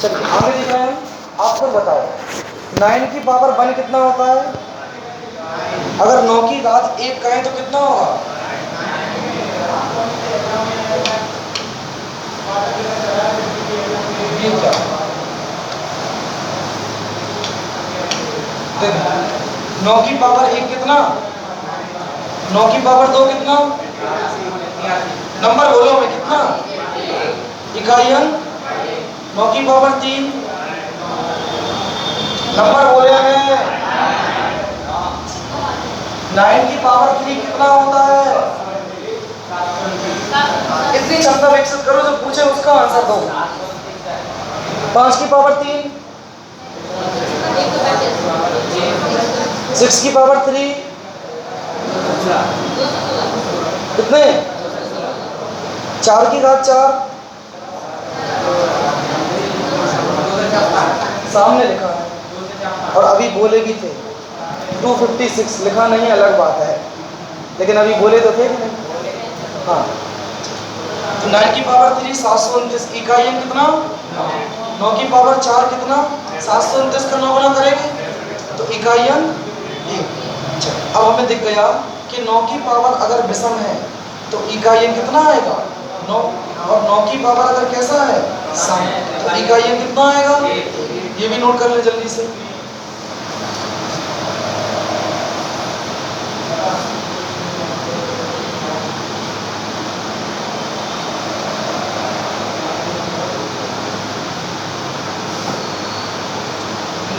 चलिए आगे देख रहे हैं, आप खुद बताओ 9 की पावर 1 कितना होता है? अगर 9 की घात 1 कहें तो कितना होगा? ये क्या देखो, 9 की पावर 1 कितना, 9 की पावर 2 कितना, नंबर बोलो मैं कितना, इकाइयां, 9 की पावर 3, नंबर बोले मैं, 9 की पावर 3 कितना होता है? इतनी क्षमता विकसित करो जो पूछे उसका आंसर दो। 5 की पावर 3, 6 की पावर 3 कितने, 4 की घात 4, सामने लिखा है और अभी बोले भी थे 256, लिखा नहीं अलग बात है, लेकिन अभी बोले तो थे कि नहीं? हाँ, तो 9 की पावर 3 729, इकाइयां कितना, 9 की पावर 4 कितना, 729 का 9 गुना करेंगे तो इकाइयां 1। अब हमें दिख गया कि 9 की पावर अगर विषम है तो इकाइयां कितना आएगा 9, और 9 की पावर अगर कैसा है सम तो इकाइयां कितना आएगा, ये भी नोट कर ले जल्दी से।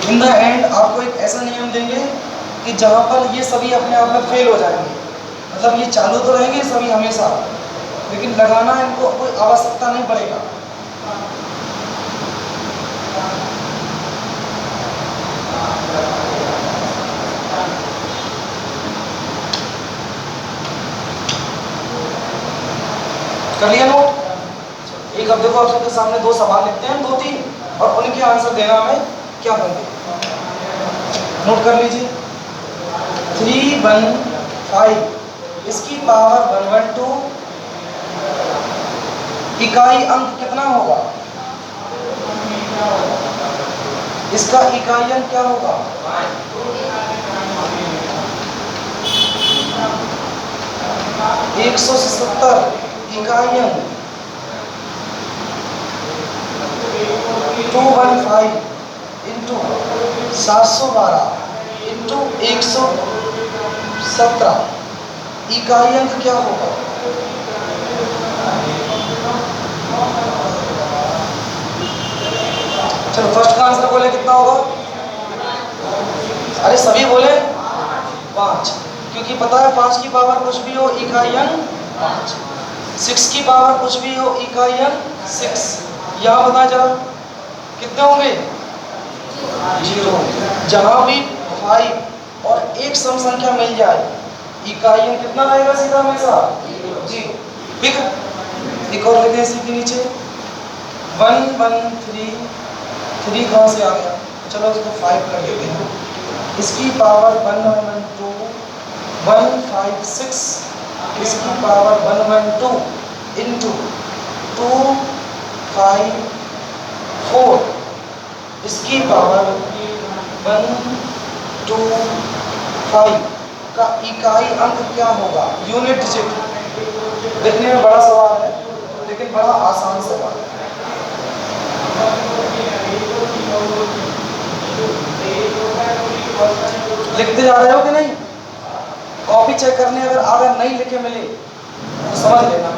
इन द एंड आपको एक ऐसा नियम देंगे कि जहां पर ये सभी अपने आप में फेल हो जाएंगे, मतलब ये चालू तो रहेंगे सभी हमेशा, लेकिन लगाना इनको कोई आवश्यकता नहीं पड़ेगा। कर लिया नोट? एक अब देखो आप सबके सामने 2 सवाल लिखते हैं, 2-3, और उनके आंसर देना हमें क्या होंगे, नोट कर लीजिए। 315, इसकी पावर 112, इकाई अंक कितना होगा, इसका इकाई अंक क्या होगा, 170, इकाई अंक 215 इंटू 712 इंटू 117, इकाई अंक क्या होगा, चलो फर्स्ट का आंसर बोले कितना होगा, अरे सभी बोले 5, क्योंकि पता है 5 की पावर कुछ भी हो इकाई अंक 5, 6 की पावर कुछ भी हो इकाई अंक 6, यहाँ बताएं जरा कितने होंगे, 0, जहां भी 5 और एक सम संख्या मिल जाए इकाई अंक कितना रहेगा सीधा हमेशा 0। ठीक है, एक और लिखे इसी के नीचे 113, 3 कहाँ से आ गया, चलो इसको 5 कर देते हैं, इसकी पावर 112, 156, इसकी पावर 112 इंटू 254, इसकी पावर 125 का इकाई अंक क्या होगा, यूनिट डिजिट। देखने में बड़ा सवाल है लेकिन बड़ा आसान सवाल है। लिखते जा रहे हो कि नहीं? कॉपी चेक करने अगर नहीं लिखे मिले तो समझ लेना।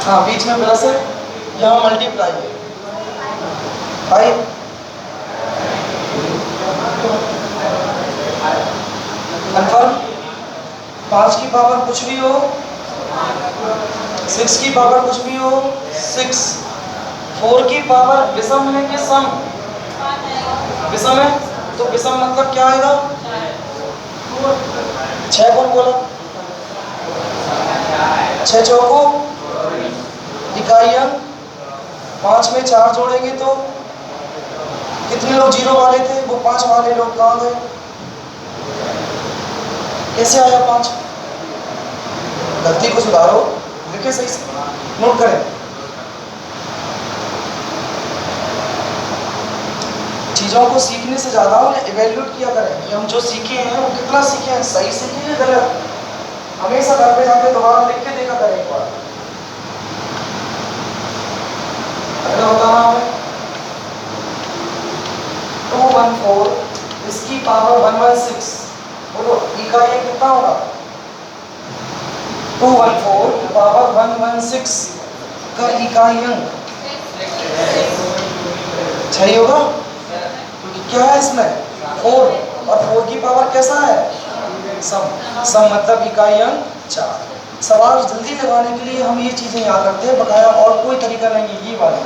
हाँ, बीच में प्लस है, यहाँ मल्टीप्लाई है 5, कन्फर्म। 5 की पावर कुछ भी हो, 6 की पावर कुछ भी हो 6, 4 की पावर विषम है कि सम, विषम है तो विषम मतलब क्या आएगा, 6 कौन बोला, 6 चौको, इकाई अंक 5 में 4 जोड़ेंगे तो कितने लोग 0 वाले थे, वो 5 वाले लोग कहाँ गए, कैसे आया 5, गलती को सुधारो, देखिए सही से नोट करें। चीज़ों को सीखने से ज़्यादा उन्हें इवेल्यूएट किया करें कि हम जो सीखे हैं वो कितना सीखे हैं, सही सीखे या गलत। हमेशा घर पे जाके दोबारा लिख के देखा करें एक बार। अगला बताना हमें 214 इसकी पावर 116, बोलो ई का ये कितना होगा? 214 पावर 116 का इकाई अंक सही होगा, क्योंकि क्या है इसमें 4, और 4 की पावर कैसा है? सम। सम मतलब इकाई अंक 4। सवाल जल्दी लगाने के लिए हम ये चीज़ें याद रखते हैं, बकाया और कोई तरीका नहीं है। ये वाली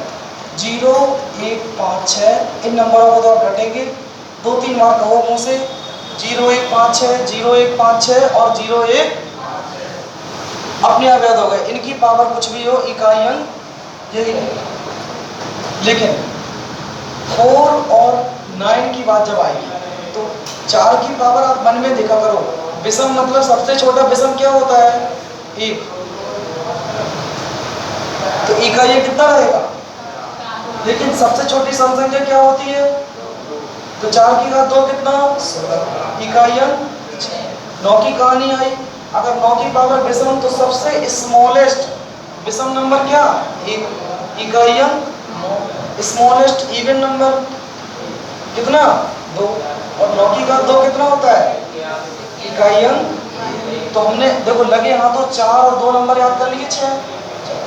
0, 1, 5, 6 इन नंबरों को तो आप रटेंगे, 2-3 बार कहो मुँह से 0, 1, 5, 6, 0, 1, 5, 6 और 0, 1 अपने आप याद हो गए। इनकी पावर कुछ भी हो, इकाई अंक यही है। लेकिन 4 और 9 की बात जब आएगी तो 4 की पावर आप मन में देखा करो। विषम मतलब सबसे छोटा विषम क्या होता है? 1। तो इकाई ये कितना रहेगा? लेकिन सबसे छोटी सम संख्या क्या होती है? तो 4 की घात 2 कितना? इकाई अंक 9 की कहानी आई। अगर 9 की पावर विषम तो सबसे स्मॉलेस्ट विषम नंबर क्या? 1। इकाई अंक स्मॉलेस्ट इवन नंबर कितना? 2। और 9 की घात 2 कितना होता है? इकाई अंक। तो हमने देखो लगे हाथों 4 और 2 नंबर याद कर लिए 6।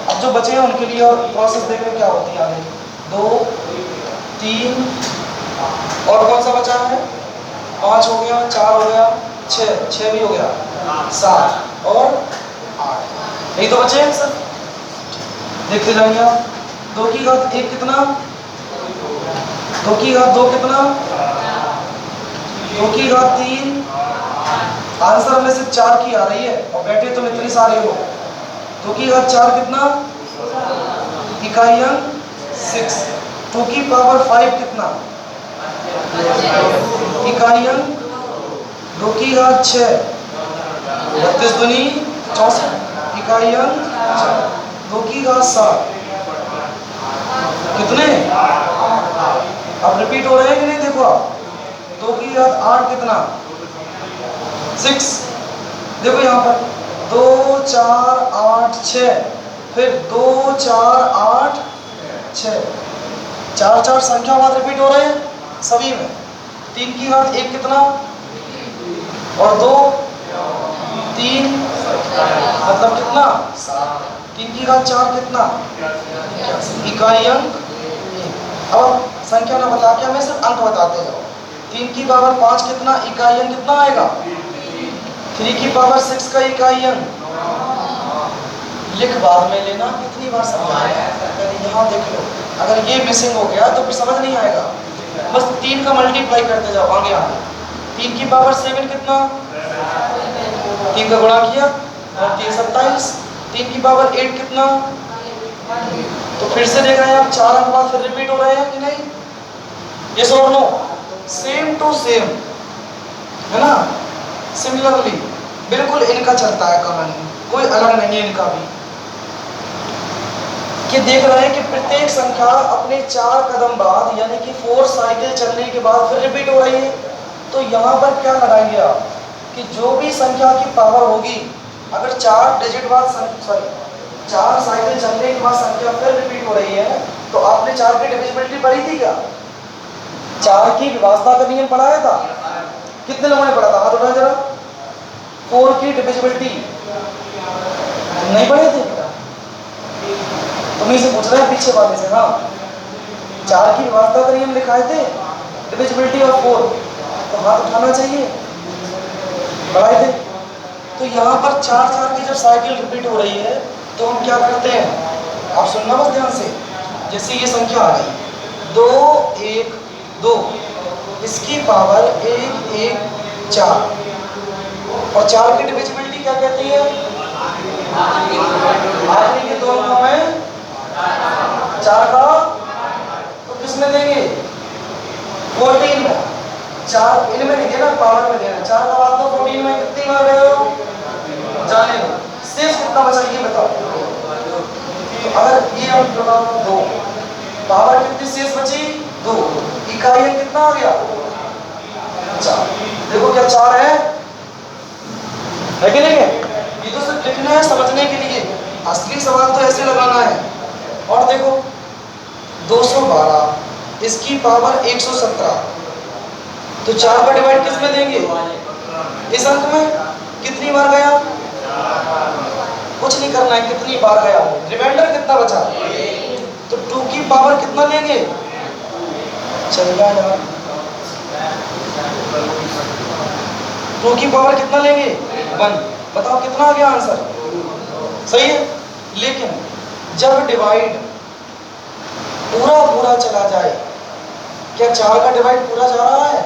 अब जो बचे हैं उनके लिए और प्रोसेस देख रहे क्या होती है आगे। 2, 3 और कौन सा बचा है? 5 हो गया, 4 हो गया, 6 भी हो गया, 7 और 8, यही तो बचे हैं सर। देखते जाइए आप। 2 की घात 1 कितना? 2 की घात 2 कितना? 2 की घात 3। आंसर में से 4 की आ रही है और बैठे तुम इतनी सारी हो। 2 की घात 4 कितना? इकाई अंक 6। 2 की पावर 5 कितना? इकाई अंक 2 की घात 6 32 दूनी 64 इकाई अंक 4। 2 की घात 7 कितने? अब रिपीट हो रहे हैं कि नहीं? देखो आप 2 की घात 8 कितना? 6। देखो यहाँ पर 2, 4, 8, 6 फिर 2, 4, 8, 6 4 संख्या बाद रिपीट हो रहे हैं सभी में। 3 की घात 1 कितना? और 2 3 मतलब कितना? 3 की घात 4 कितना? इकाई अंक। अब संख्या ना बता के हमें सिर्फ अंक बताते जाओ। 3 की पावर 5 कितना? इकाई अंक कितना आएगा? 3 की पावर 6 का इकाई अंक लिख बाद में लेना। कितनी बार समझाया? यहाँ देख लो, अगर ये मिसिंग हो गया तो फिर समझ नहीं आएगा। बस 3 का मल्टीप्लाई करते जाओ आगे आगे। 3 की पावर 7 कितना? 3 का गुणा किया और 3 27। 3 की पावर 8 कितना? तो फिर से देख रहे हैं आप 4 अंक बाद फिर रिपीट हो रहे हैं कि नहीं? यस और नो? सेम टू सेम है ना, सिमिलरली बिल्कुल इनका चलता है कहानी, कोई अलग नहीं है इनका भी। कि देख रहे हैं कि प्रत्येक संख्या अपने 4 कदम बाद यानी कि 4 साइकिल चलने के बाद फिर रिपीट हो रही है। तो यहाँ पर क्या लगाएंगे आप कि जो भी संख्या की पावर होगी, अगर 4 डिजिट बाद 4 साइकिल चलने के बाद संख्या फिर रिपीट हो रही है तो आपने 4 की डिविजिबिलिटी पढ़ी थी क्या? 4 की विभाज्यता का नियम पढ़ाया था? कितने लोगों ने पढ़ा था? हाथ उठाएं जरा। 4 की डिविजिबिलिटी नहीं पढ़े थे? तुम्हें से पूछ रहे हैं पीछे वाले से। हाँ, 4 की विभाज्यता का नियम लिखाए थे, डिविजिबिलिटी ऑफ 4, तो हाथ उठाना चाहिए, पढ़ाए थे। तो यहाँ पर 4 की जब साइकिल रिपीट हो रही है तो हम क्या करते हैं? आप सुनना बस ध्यान से। जैसे ये संख्या आ गई 2, 1, 2, इसकी पावर 1, 1, 4 और 4 की डिविजिबिलिटी क्या कहती है? आखिरी के 2 अंकों में 4 का तो किसमें देंगे? 14 में। 4 इनमें नहीं देना, पावर में देना। 4 का बाद तो 14 में कितनी बार गए हो? जाने दो। शेष कितना बचा ये बताओ। 4 है कि नहीं है? ये तो सिर्फ लिखना है समझने के लिए, असली सवाल तो ऐसे लगाना है। और देखो 212 इसकी पावर 117, तो 4 का डिवाइड किस में देंगे? इस अंक में। कितनी बार गया? कुछ नहीं करना है, कितनी बार गया, रिमाइंडर कितना बचा? तो 2 की पावर कितना लेंगे? चलेगा यार, 2 की पावर कितना लेंगे? 1। बताओ कितना आ गया आंसर? सही है। लेकिन जब डिवाइड पूरा चला जाए, क्या 4 का डिवाइड पूरा जा रहा है?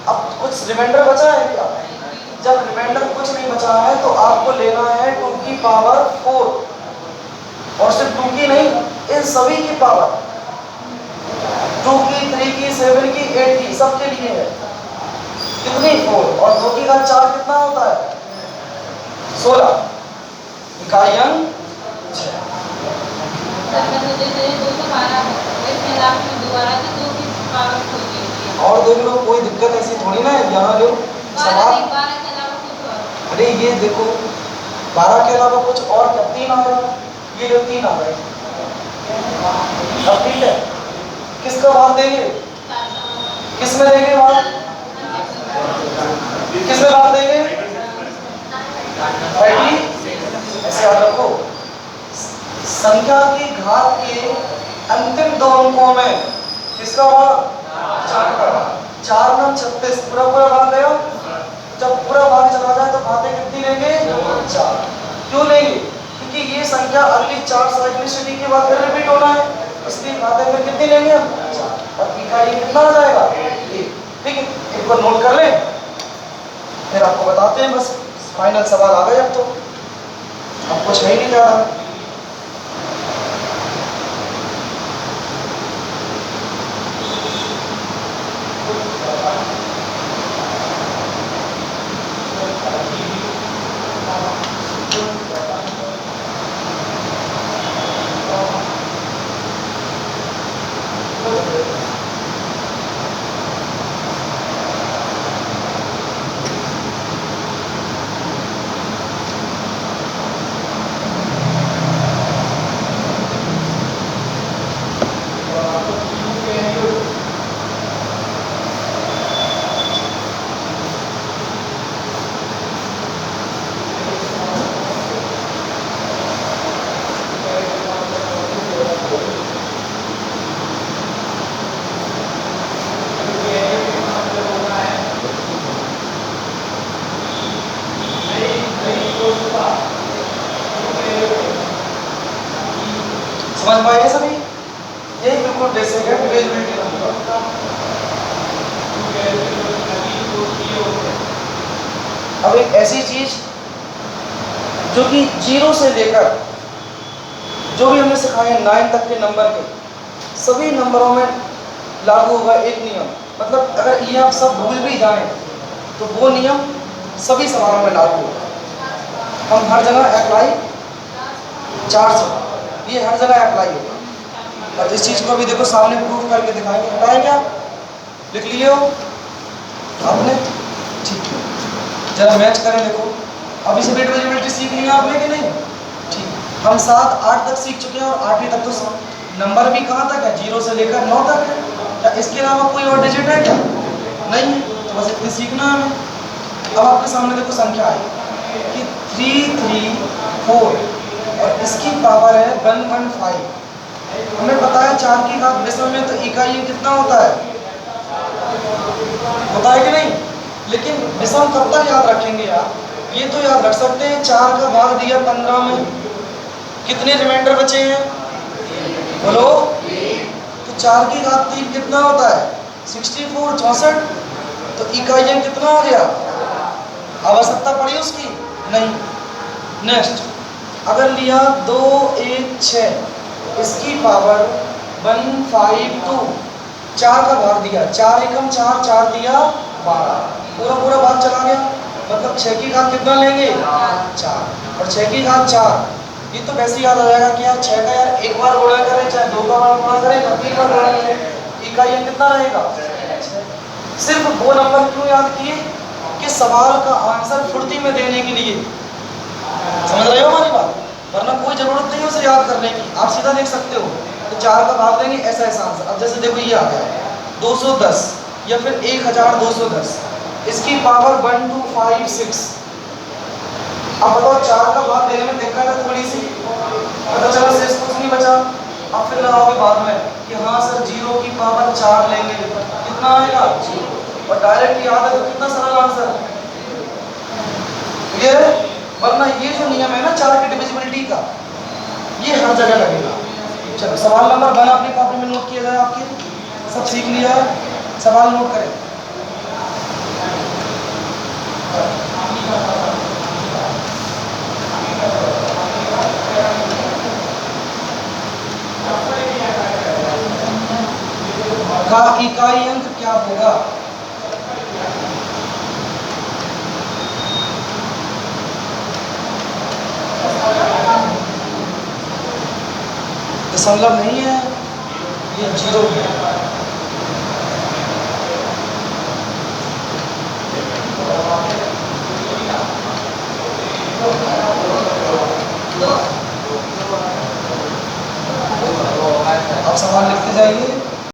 अब कुछ रिमाइंडर बचा है क्या? जब रिमाइंडर कुछ नहीं बचा है तो आपको लेना है 2 की पावर 4, और सिर्फ 2 की नहीं, इन सभी की पावर, 2 की, 3 की, 7 की, 8 की, सबके लिए है। कितनी? 4। और 2 की घात 4 कितना होता है? 16। इकाइयां 6। और देख लो, कोई दिक्कत ऐसी थोड़ी ना है, यहाँ लो सवाल। अरे ये देखो 12 के अलावा कुछ और क्या? 3 आ गया, ये जो 3 आ गए। अब ठीक है, किसका भाग देंगे? किस में देंगे भाग? किस में भाग देंगे? 30। ऐसे याद रखो, संख्या की घात के अंतिम 2 अंकों में किसका भाग? 4 का भाग। 4 9 36, पूरा भाग गया। जब पूरा भाग चला जाए तो घातें कितनी लेंगे? 4। क्यों लेंगे? क्योंकि ये संख्या अगली 4 साइक्लिसिटी के बाद फिर रिपीट होना है, इसलिए घातें फिर कितनी लेंगे हम? 4। और इकाई कितना आ जाएगा? 1। ठीक है, एक बार नोट कर लें, फिर आपको बताते हैं। बस फाइनल सवाल आ गए, अब तो अब कुछ है ही नहीं ज़्यादा। समझ पाए सभी? यही बिल्कुल बेसिक है डिविजिबिलिटी। अब एक ऐसी चीज जो कि 0 से लेकर जो भी हमने सिखाए 9 तक के नंबर के सभी नंबरों में लागू होगा एक नियम। मतलब अगर ये आप सब भूल भी जाएं तो वो नियम सभी सवालों में लागू होगा। हम हर जगह अप्लाई 400, ये हर जगह अप्लाई होगा। और इस चीज़ को भी देखो सामने प्रूफ करके दिखाएंगे। हटाएं क्या? लिख लिए हो आपने? ठीक है, जरा मैच करें। देखो अभी से डिविजिबिलिटी सीख लिया आपने कि नहीं? ठीक, हम 7 8 तक सीख चुके हैं, और 8वीं तक तो नंबर भी कहाँ तक है? 0 से लेकर 9 तक है। क्या इसके अलावा कोई और डिजिट है क्या? नहीं है, तो बस इतनी सीखना है हमें। अब आपके सामने देखो संख्या है कि 334 और इसकी पावर है 115। हमें पता है 4 की घात विषम में तो इकाई कितना होता है? होता है कि नहीं? लेकिन विषम कब तक याद रखेंगे यार? ये तो याद रख सकते हैं 4 का भाग दिया 15 में, कितने रिमाइंडर बचे हैं? बोलो। तो 4 की घात 3 कितना होता है? 64 64। तो इकाइयां कितना आ गया? आवश्यकता पड़ी उसकी? नहीं। नेक्स्ट, अगर लिया 216 इसकी पावर 152, 4 का भाग दिया, 4 एकम 4, 4 दिया 12, पूरा भाग चला गया। मतलब 6 की घात कितना लेंगे? 4। और 6 की घात 4, ये तो वैसे याद आ जाएगा कि यार 6 का यार एक बार गुणा करें, चाहे 2 बार गुणा करें, या 3 बार गुणा करें, इकाइयां कितना रहेगा? सिर्फ वो नंबर क्यों याद किए कि आपके सवाल का आंसर फुर्ती में देने के लिए, समझ रहे हो हमारी बात, वरना कोई जरूरत नहीं है उसे याद करने की, आप सीधा देख सकते हो। तो 4 का भाग देंगे ऐसा ऐसा आंसर। अब जैसे देखो ये आ गया 210 या फिर 1210, इसकी पावर 1 2 5 6। अब बताओ 4 का भाग देने में दिक्कत है थोड़ी सी, पता चला शेष कुछ नहीं बचा। अब फिर लगाओगे बाद में कि हाँ सर 0 की पावर 4 लेंगे, कितना आएगा 0, और डायरेक्ट याद है तो कितना सरल आंसर, क्लियर है। वरना ये जो नियम है ना 4 की डिविजिबिलिटी का, ये हर जगह लगेगा। चलो सवाल नंबर 1 अपनी कॉपी में नोट किया जाए, आपके सब सीख लिया है, सवाल नोट करें। का इकाई अंक क्या होगा? दशमलव नहीं है, ये 0 है। अब सवाल लिखते जाइए।